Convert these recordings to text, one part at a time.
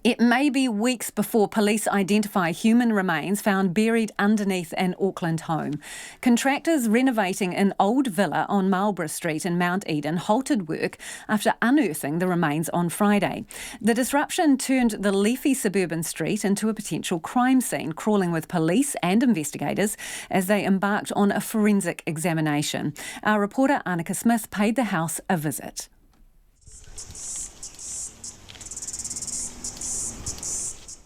It may be weeks before police identify human remains found buried underneath an Auckland home. Contractors renovating an old villa on Marlborough Street in Mount Eden halted work after unearthing the remains on Friday. The disruption turned the leafy suburban street into a potential crime scene, crawling with police and investigators as they embarked on a forensic examination. Our reporter Anneke Smith paid the house a visit.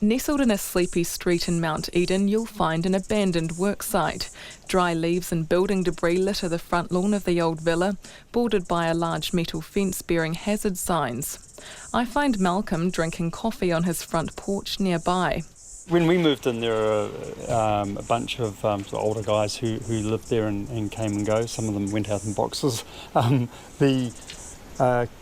Nestled in a sleepy street in Mount Eden, you'll find an abandoned worksite. Dry leaves and building debris litter the front lawn of the old villa, bordered by a large metal fence bearing hazard signs. I find Malcolm drinking coffee on his front porch nearby. When we moved in, there were a bunch of older guys who lived there and came and go. Some of them went out in boxes. The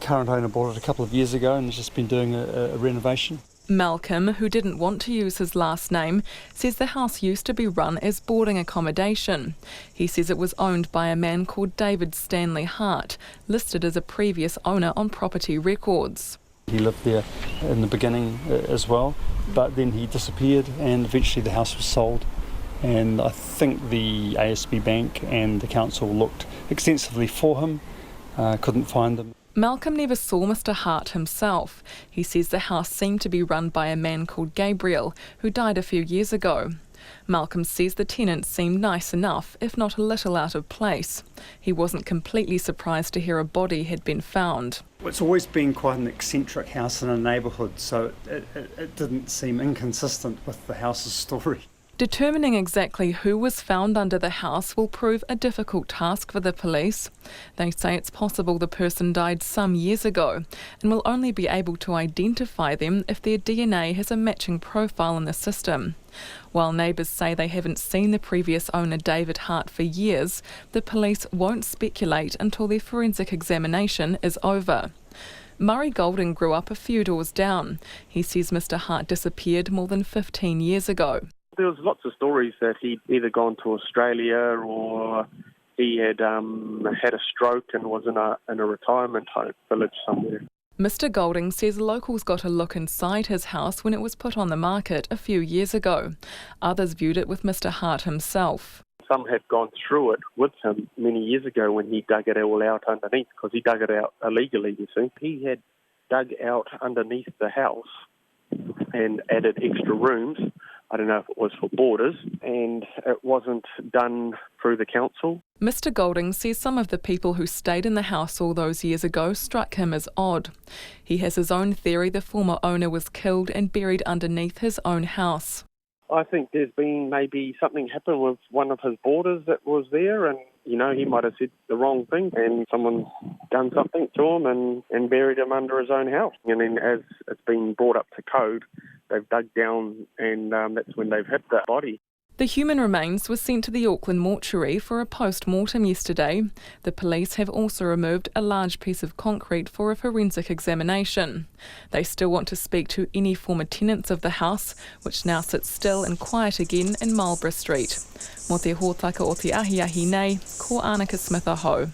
current owner bought it a couple of years ago and has just been doing a renovation. Malcolm, who didn't want to use his last name, says the house used to be run as boarding accommodation. He says it was owned by a man called David Stanley Hart, listed as a previous owner on property records. He lived there in the beginning as well, but then he disappeared and eventually the house was sold. And I think the ASB Bank and the council looked extensively for him, couldn't find him. Malcolm never saw Mr Hart himself. He says the house seemed to be run by a man called Gabriel, who died a few years ago. Malcolm says the tenants seemed nice enough, if not a little out of place. He wasn't completely surprised to hear a body had been found. It's always been quite an eccentric house in a neighbourhood, so it didn't seem inconsistent with the house's story. Determining exactly who was found under the house will prove a difficult task for the police. They say it's possible the person died some years ago and will only be able to identify them if their DNA has a matching profile in the system. While neighbours say they haven't seen the previous owner David Hart for years, the police won't speculate until their forensic examination is over. Murray Golding grew up a few doors down. He says Mr Hart disappeared more than 15 years ago. There was lots of stories that he'd either gone to Australia or he had had a stroke and was in a retirement home village somewhere. Mr Golding says locals got a look inside his house when it was put on the market a few years ago. Others viewed it with Mr Hart himself. Some had gone through it with him many years ago when he dug it all out underneath, because he dug it out illegally, you see. He had dug out underneath the house and added extra rooms. I don't know if it was for boarders, and it wasn't done through the council. Mr Golding says some of the people who stayed in the house all those years ago struck him as odd. He has his own theory the former owner was killed and buried underneath his own house. I think there's been maybe something happened with one of his boarders that was there, and he might have said the wrong thing and someone done something to him and buried him under his own house. And then as it's been brought up to code, they've dug down and that's when they've hit that body. The human remains were sent to the Auckland mortuary for a post-mortem yesterday. The police have also removed a large piece of concrete for a forensic examination. They still want to speak to any former tenants of the house, which now sits still and quiet again in Marlborough Street. Mo te hōtaka o te ahiahi nei, ko Anneke Smith aho.